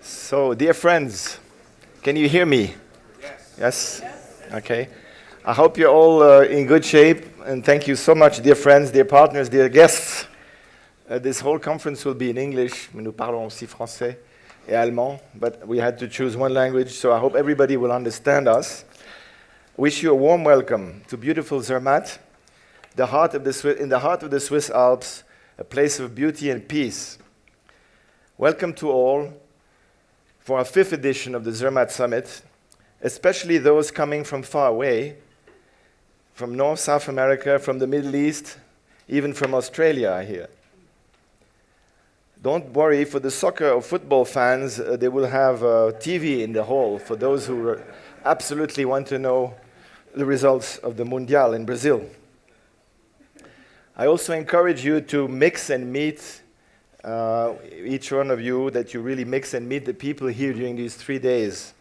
So, dear friends, can you hear me? Yes. Yes? Okay. I hope you're all in good shape, and thank you so much, dear friends, dear partners, dear guests. This whole conference will be in English. Nous parlons aussi français et allemand, but we had to choose one language, so I hope everybody will understand us. Wish you a warm welcome to beautiful Zermatt, in the heart of the Swiss Alps, a place of beauty and peace. Welcome to all for our 5th edition of the Zermatt Summit, especially those coming from far away, from North, South America, from the Middle East, even from Australia, I hear. Don't worry, for the soccer or football fans, they will have TV in the hall for those who absolutely want to know the results of the Mundial in Brazil. I also encourage you to mix and meet each one of you, that you really mix and meet the people here during these 3 days.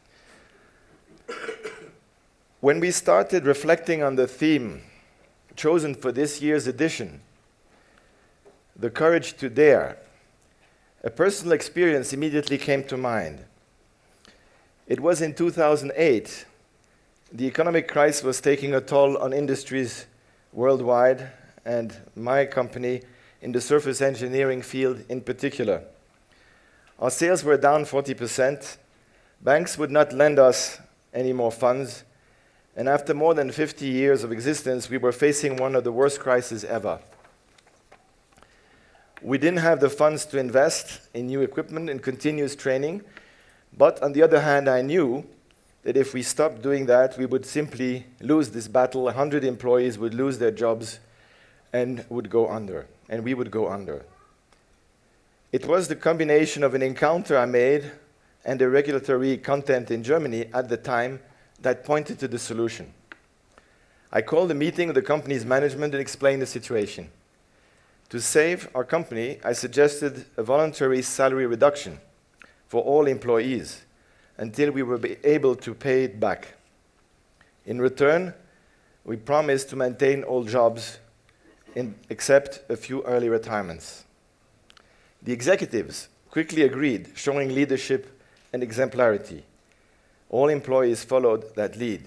When we started reflecting on the theme chosen for this year's edition, the courage to dare, a personal experience immediately came to mind. It was in 2008. The economic crisis was taking a toll on industries worldwide, and my company in the surface engineering field in particular. Our sales were down 40%. Banks would not lend us any more funds. And after more than 50 years of existence, we were facing one of the worst crises ever. We didn't have the funds to invest in new equipment and continuous training. But on the other hand, I knew that if we stopped doing that, we would simply lose this battle. 100 employees would lose their jobs and would go under. And we would go under. It was the combination of an encounter I made and the regulatory content in Germany at the time that pointed to the solution. I called a meeting of the company's management and explained the situation. To save our company, I suggested a voluntary salary reduction for all employees until we were able to pay it back. In return, we promised to maintain all jobs except a few early retirements. The executives quickly agreed, showing leadership and exemplarity. All employees followed that lead.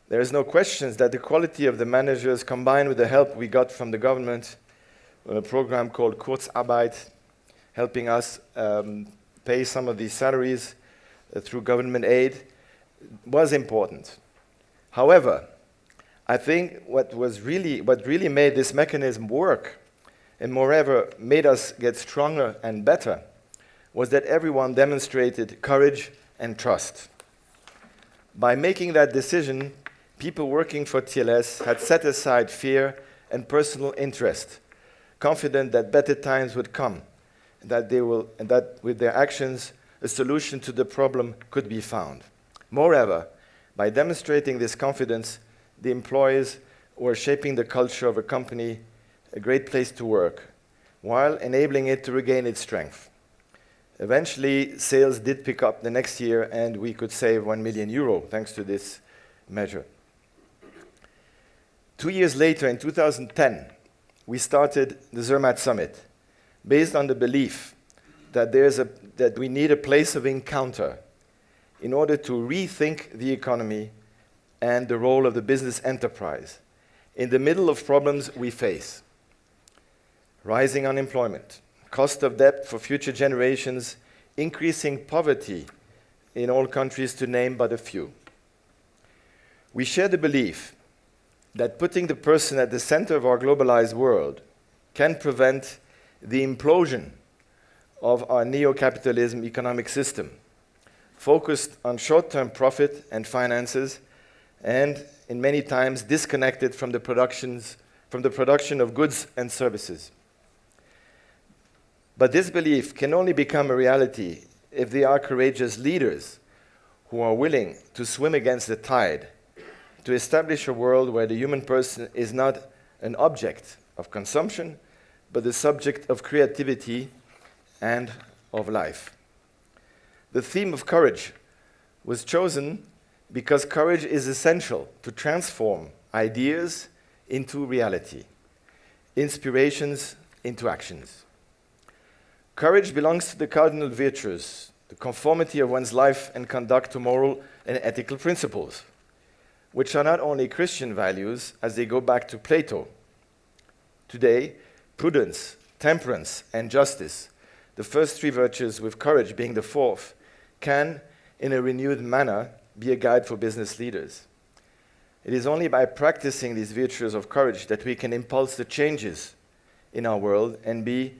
There is no question that the quality of the managers, combined with the help we got from the government, a program called Kurzarbeit, helping us pay some of these salaries through government aid, was important. However, I think what really made this mechanism work, and moreover made us get stronger and better, was that everyone demonstrated courage and trust. By making that decision, people working for TLS had set aside fear and personal interest, confident that better times would come, and that with their actions, a solution to the problem could be found. Moreover, by demonstrating this confidence, the employees were shaping the culture of a company, a great place to work, while enabling it to regain its strength. Eventually, sales did pick up the next year, and we could save €1 million thanks to this measure. 2 years later, in 2010, we started the Zermatt Summit, based on the belief that we need a place of encounter in order to rethink the economy and the role of the business enterprise in the middle of problems we face. Rising unemployment, cost of debt for future generations, increasing poverty in all countries, to name but a few. We share the belief that putting the person at the center of our globalized world can prevent the implosion of our neo-capitalism economic system, focused on short-term profit and finances, and in many times disconnected from the production of goods and services. But this belief can only become a reality if there are courageous leaders who are willing to swim against the tide, to establish a world where the human person is not an object of consumption, but the subject of creativity and of life. The theme of courage was chosen because courage is essential to transform ideas into reality, inspirations into actions. Courage belongs to the cardinal virtues the conformity of one's life and conduct to moral and ethical principles, which are not only Christian values as they go back to Plato. Today, prudence, temperance, and justice, the first three virtues with courage being the fourth, can, in a renewed manner, be a guide for business leaders. It is only by practicing these virtues of courage that we can impulse the changes in our world and be,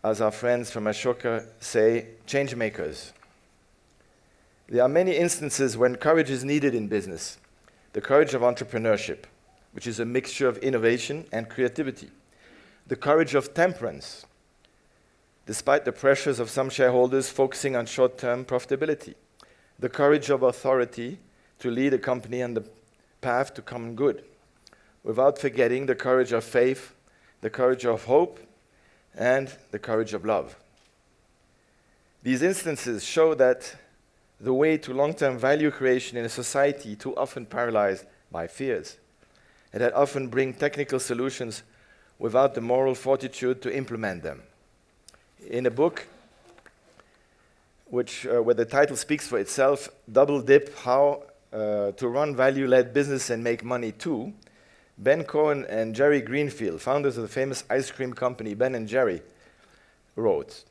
as our friends from Ashoka say, change makers. There are many instances when courage is needed in business. The courage of entrepreneurship, which is a mixture of innovation and creativity. The courage of temperance, despite the pressures of some shareholders focusing on short-term profitability. The courage of authority to lead a company on the path to common good, without forgetting the courage of faith, the courage of hope, and the courage of love. These instances show that the way to long-term value creation in a society too often paralyzed by fears, and that often bring technical solutions without the moral fortitude to implement them. In a book where the title speaks for itself, Double Dip, How to Run Value-Led Business and Make Money Too, Ben Cohen and Jerry Greenfield, founders of the famous ice cream company Ben & Jerry, wrote,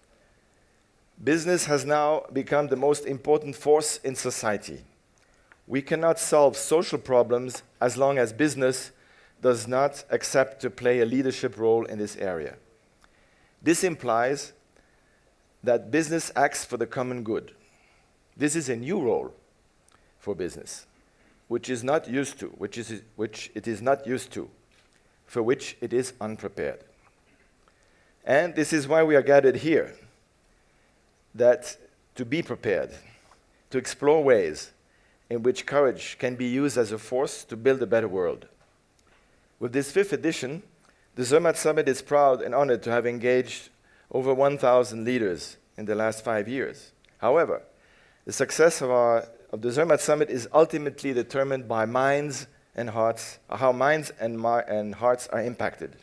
"Business has now become the most important force in society. We cannot solve social problems as long as business does not accept to play a leadership role in this area. This implies that business acts for the common good. This is a new role for business, which it is not used to, for which it is unprepared. And this is why we are gathered here, that to be prepared, to explore ways in which courage can be used as a force to build a better world. With this fifth edition, the Zermatt Summit is proud and honored to have engaged over 1,000 leaders in the last 5 years. However, the success of the Zermatt Summit is ultimately determined by minds and hearts, how minds and hearts are impacted.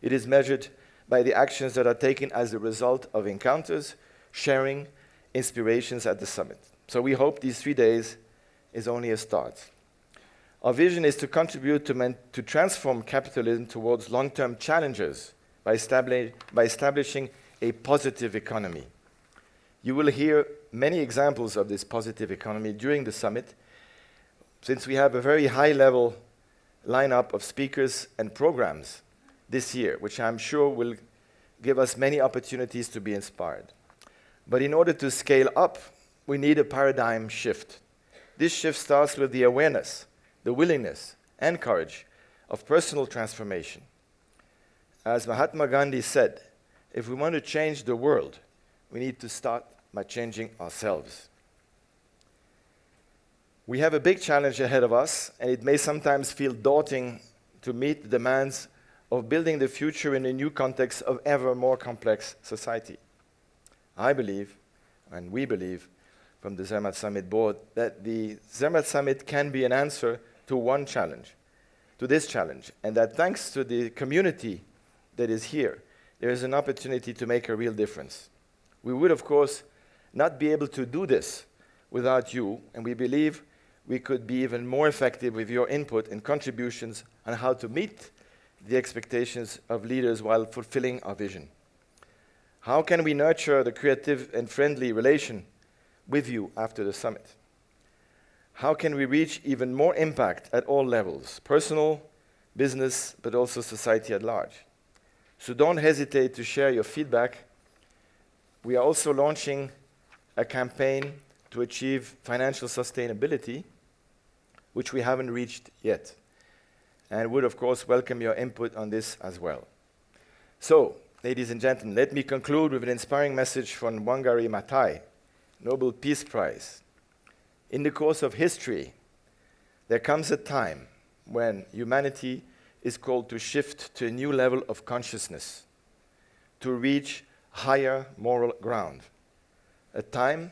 It is measured by the actions that are taken as a result of encounters, sharing, inspirations at the summit. So we hope these 3 days is only a start. Our vision is to contribute to transform capitalism towards long-term challenges by establishing a positive economy. You will hear many examples of this positive economy during the summit, since we have a very high-level lineup of speakers and programs this year, which I'm sure will give us many opportunities to be inspired. But in order to scale up, we need a paradigm shift. This shift starts with the awareness, the willingness, and courage of personal transformation. As Mahatma Gandhi said, if we want to change the world, we need to start by changing ourselves. We have a big challenge ahead of us, and it may sometimes feel daunting to meet the demands of building the future in a new context of ever more complex society. I believe, and we believe, from the Zermatt Summit board, that the Zermatt Summit can be an answer to this challenge, and that thanks to the community that is here, there is an opportunity to make a real difference. We would, of course, not be able to do this without you, and we believe we could be even more effective with your input and contributions on how to meet the expectations of leaders while fulfilling our vision. How can we nurture the creative and friendly relation with you after the summit? How can we reach even more impact at all levels, personal, business, but also society at large? So don't hesitate to share your feedback. We are also launching a campaign to achieve financial sustainability, which we haven't reached yet, and would, of course, welcome your input on this as well. So, ladies and gentlemen, let me conclude with an inspiring message from Wangari Maathai, Nobel Peace Prize. In the course of history, there comes a time when humanity is called to shift to a new level of consciousness, to reach higher moral ground. A time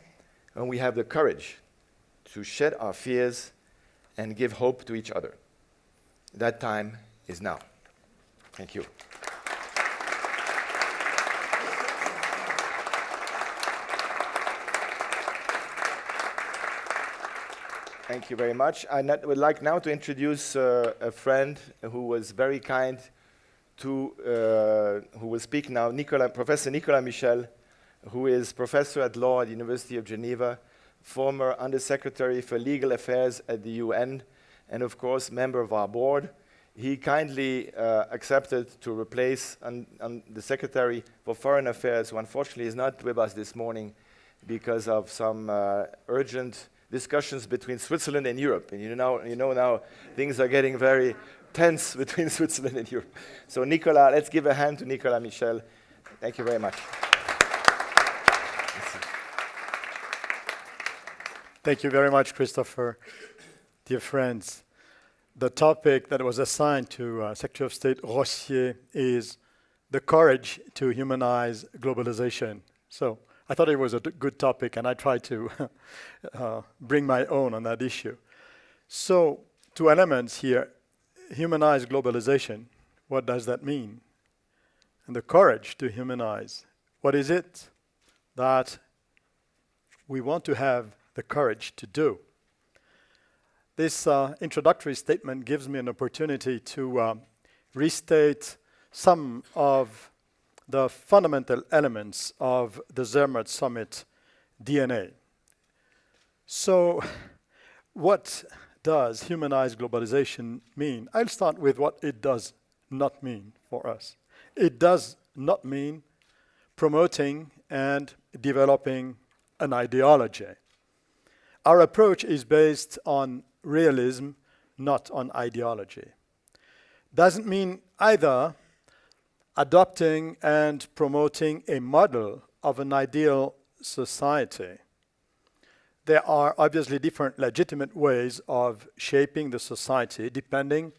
when we have the courage to shed our fears and give hope to each other. That time is now. Thank you. Thank you very much. I would like now to introduce a friend who was very kind to, who will speak now, Professor Nicolas Michel, who is professor at law at the University of Geneva, former Undersecretary for Legal Affairs at the UN, and of course, member of our board. He kindly accepted to replace the Secretary for Foreign Affairs, who unfortunately is not with us this morning because of some urgent discussions between Switzerland and Europe. And you know now things are getting very tense between Switzerland and Europe. So Nicolas, let's give a hand to Nicolas Michel. Thank you very much. Thank you very much, Christopher. Dear friends, the topic that was assigned to Secretary of State Rossier is the courage to humanize globalization. So I thought it was a good topic, and I tried to bring my own on that issue. So, two elements here. Humanize globalization. What does that mean? And the courage to humanize. What is it that we want to have the courage to do? This introductory statement gives me an opportunity to restate some of the fundamental elements of the Zermatt Summit DNA. So, what does humanize globalization mean? I'll start with what it does not mean for us. It does not mean promoting and developing an ideology. Our approach is based on realism, not on ideology. Doesn't mean either adopting and promoting a model of an ideal society. There are obviously different legitimate ways of shaping the society depending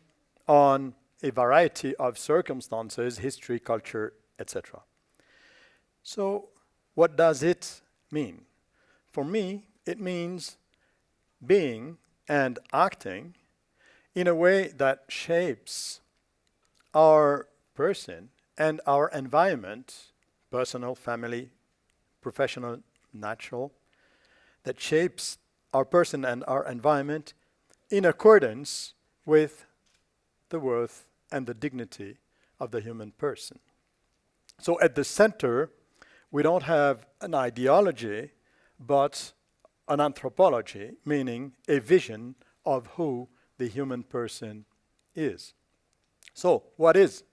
on a variety of circumstances, history, culture, etc. So, what does it mean? For me, it means being and acting in a way that shapes our person and our environment, personal, family, professional, natural, that shapes our person and our environment in accordance with the worth and the dignity of the human person. So at the center, we don't have an ideology, but an anthropology, meaning a vision of who the human person is. So, what is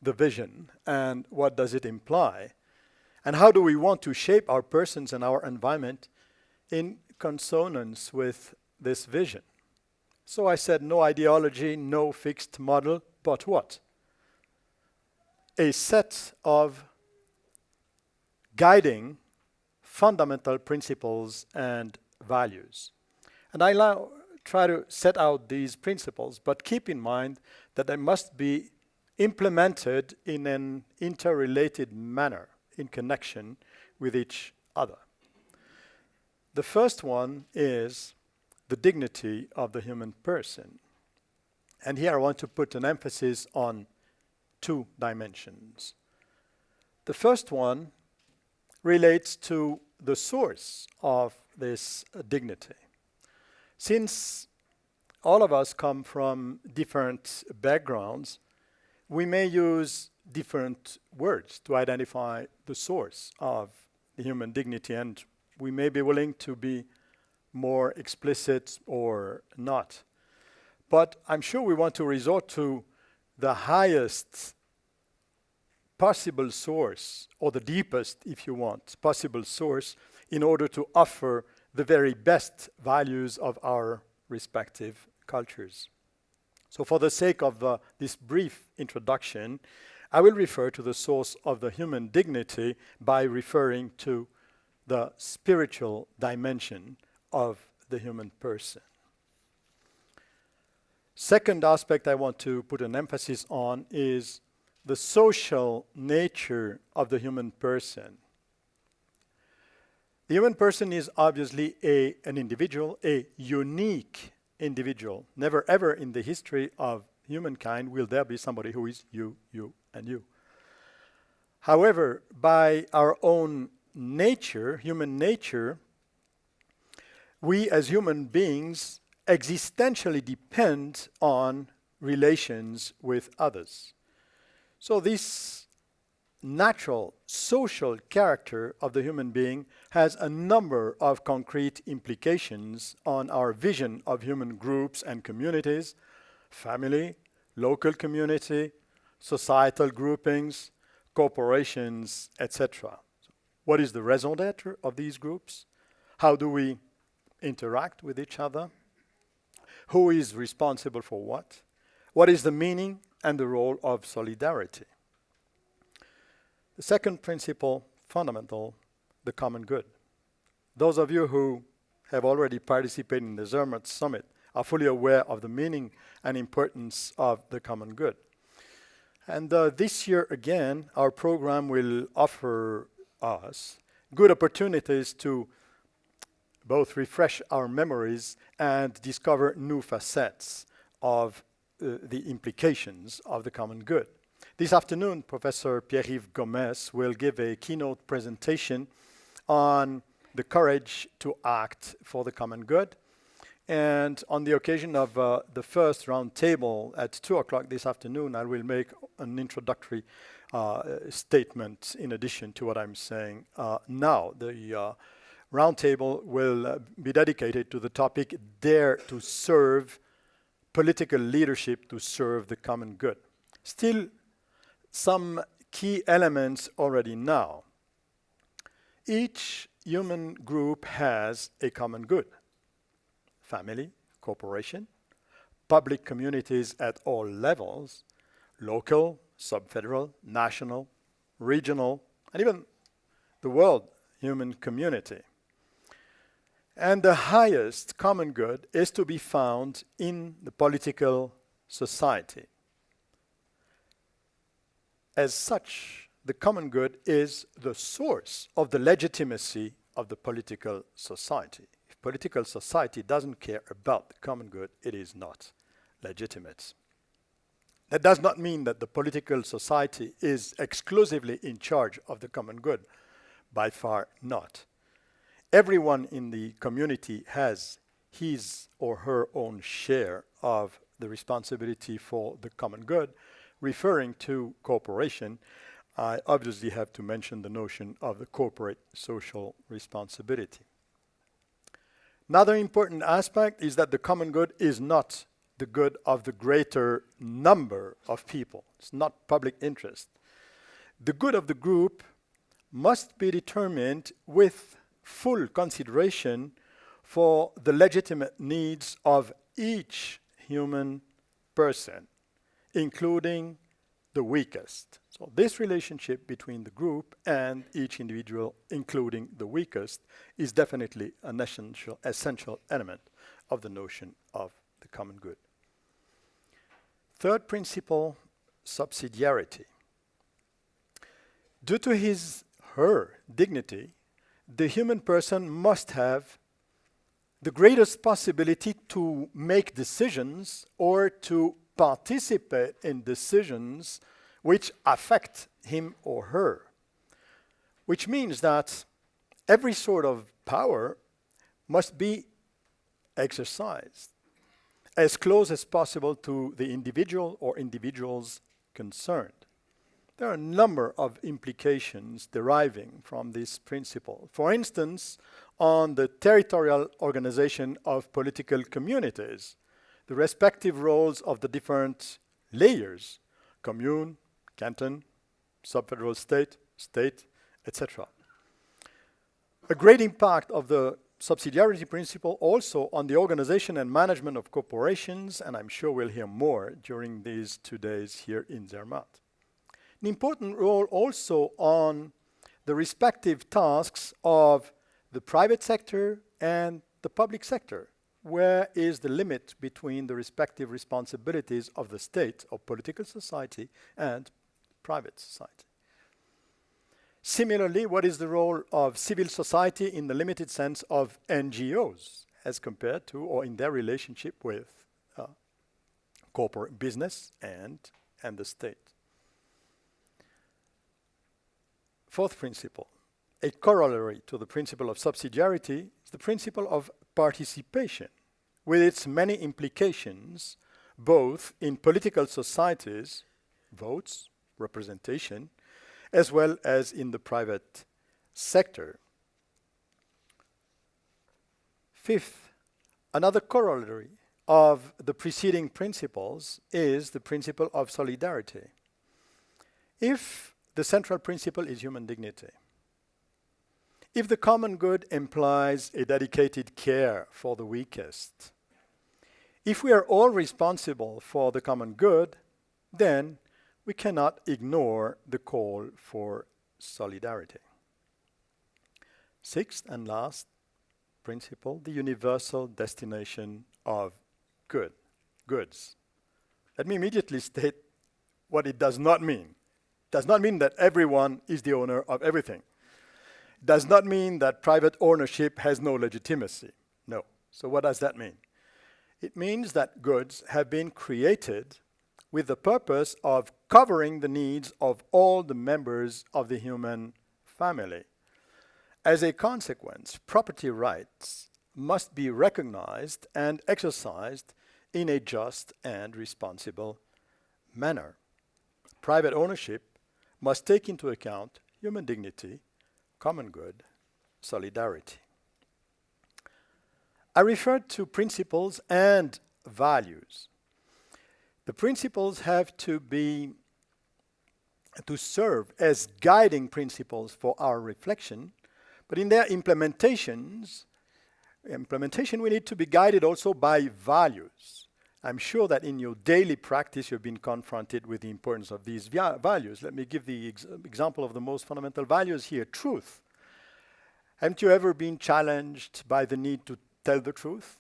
the vision and what does it imply? And how do we want to shape our persons and our environment in consonance with this vision? So I said no ideology, no fixed model, but what? A set of guiding fundamental principles and values. And I now try to set out these principles, but keep in mind that they must be implemented in an interrelated manner in connection with each other. The first one is the dignity of the human person. And here I want to put an emphasis on two dimensions. The first one relates to the source of this dignity. Since all of us come from different backgrounds, we may use different words to identify the source of the human dignity, and we may be willing to be more explicit or not. But I'm sure we want to resort to the highest possible source, or the deepest, if you want, possible source, in order to offer the very best values of our respective cultures. So for the sake of this brief introduction, I will refer to the source of the human dignity by referring to the spiritual dimension of the human person. Second aspect I want to put an emphasis on is the social nature of the human person. The human person is obviously an individual, a unique individual. Never ever in the history of humankind will there be somebody who is you, and you. However, by our own nature, human nature, we as human beings existentially depend on relations with others. So this natural social character of the human being has a number of concrete implications on our vision of human groups and communities, family, local community, societal groupings, corporations, etc. What is the raison d'être of these groups? How do we interact with each other? Who is responsible for what? What is the meaning and the role of solidarity? The second principle, fundamental, the common good. Those of you who have already participated in the Zermatt Summit are fully aware of the meaning and importance of the common good. And this year again, our program will offer us good opportunities to both refresh our memories and discover new facets of the implications of the common good. This afternoon, Professor Pierre-Yves Gomez will give a keynote presentation on the courage to act for the common good. And on the occasion of the first round table at 2 o'clock this afternoon, I will make an introductory statement in addition to what I'm saying now. The round table will be dedicated to the topic, Dare to Serve, Political Leadership to Serve the Common Good. Still, some key elements already now. Each human group has a common good. Family, corporation, public communities at all levels, local, subfederal, national, regional, and even the world human community. And the highest common good is to be found in the political society. As such, the common good is the source of the legitimacy of the political society. If political society doesn't care about the common good, it is not legitimate. That does not mean that the political society is exclusively in charge of the common good. By far not. Everyone in the community has his or her own share of the responsibility for the common good. Referring to cooperation, I obviously have to mention the notion of the corporate social responsibility. Another important aspect is that the common good is not the good of the greater number of people. It's not public interest. The good of the group must be determined with full consideration for the legitimate needs of each human person, including the weakest. So this relationship between the group and each individual, including the weakest, is definitely an essential element of the notion of the common good. Third principle, subsidiarity. Due to her dignity, the human person must have the greatest possibility to make decisions or to participate in decisions which affect him or her, which means that every sort of power must be exercised as close as possible to the individual or individuals concerned. There are a number of implications deriving from this principle. For instance, on the territorial organization of political communities, the respective roles of the different layers, commune, canton, subfederal state, state, etc. A great impact of the subsidiarity principle also on the organization and management of corporations, and I'm sure we'll hear more during these 2 days here in Zermatt. An important role also on the respective tasks of the private sector and the public sector. Where is the limit between the respective responsibilities of the state, of political society, and private society? Similarly, what is the role of civil society in the limited sense of NGOs as compared to or in their relationship with corporate business and the state? Fourth principle, a corollary to the principle of subsidiarity is the principle of participation, with its many implications, both in political societies, votes, representation, as well as in the private sector. Fifth, another corollary of the preceding principles is the principle of solidarity. If the central principle is human dignity, if the common good implies a dedicated care for the weakest, if we are all responsible for the common good, then we cannot ignore the call for solidarity. Sixth and last principle, the universal destination of goods. Let me immediately state what it does not mean. It does not mean that everyone is the owner of everything. It does not mean that private ownership has no legitimacy. No. So what does that mean? It means that goods have been created with the purpose of covering the needs of all the members of the human family. As a consequence, property rights must be recognized and exercised in a just and responsible manner. Private ownership must take into account human dignity, common good, solidarity. I referred to principles and values. The principles have to serve as guiding principles for our reflection, but in their implementation we need to be guided also by values. I'm sure that in your daily practice you've been confronted with the importance of these values. Let me give the example of the most fundamental values here, truth. Haven't you ever been challenged by the need to tell the truth?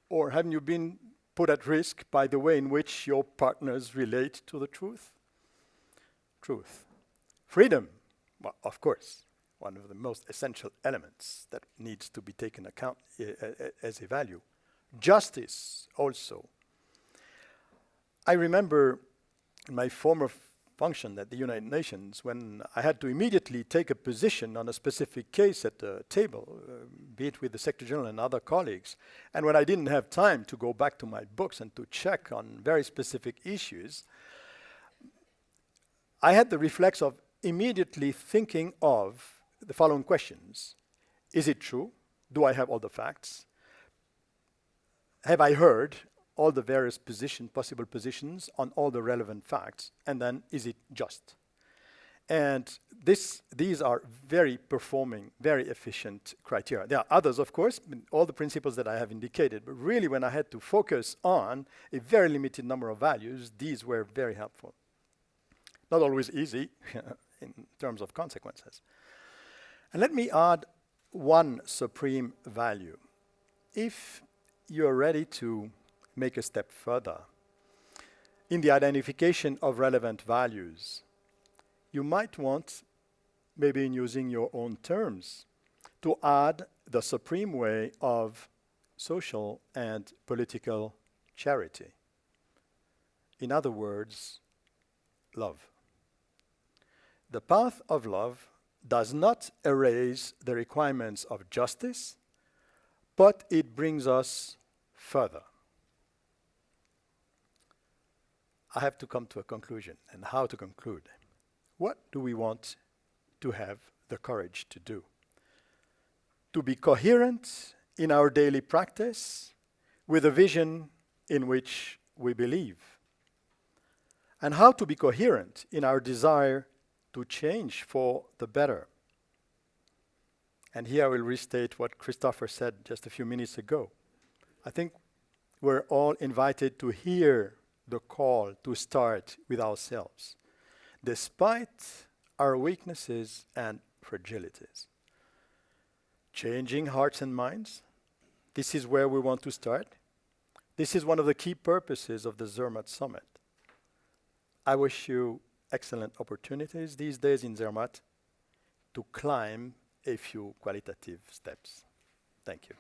Or haven't you been put at risk by the way in which your partners relate to the truth? Truth. Freedom, well, of course, one of the most essential elements that needs to be taken account as a value. Justice also. I remember in my former function at the United Nations when I had to immediately take a position on a specific case at the table, be it with the Secretary General and other colleagues, and when I didn't have time to go back to my books and to check on very specific issues, I had the reflex of immediately thinking of the following questions. Is it true? Do I have all the facts? Have I heard all the various possible positions on all the relevant facts? And then, is it just? And these are very performing, very efficient criteria. There are others, of course, all the principles that I have indicated, but really when I had to focus on a very limited number of values, these were very helpful. Not always easy in terms of consequences. And let me add one supreme value. If you're ready to make a step further in the identification of relevant values, you might want, maybe in using your own terms, to add the supreme way of social and political charity. In other words, love. The path of love does not erase the requirements of justice, but it brings us further. I have to come to a conclusion, and how to conclude. What do we want to have the courage to do? To be coherent in our daily practice with a vision in which we believe. And how to be coherent in our desire to change for the better. And here I will restate what Christopher said just a few minutes ago. I think we're all invited to hear the call to start with ourselves, despite our weaknesses and fragilities. Changing hearts and minds, this is where we want to start. This is one of the key purposes of the Zermatt Summit. I wish you excellent opportunities these days in Zermatt to climb a few qualitative steps. Thank you.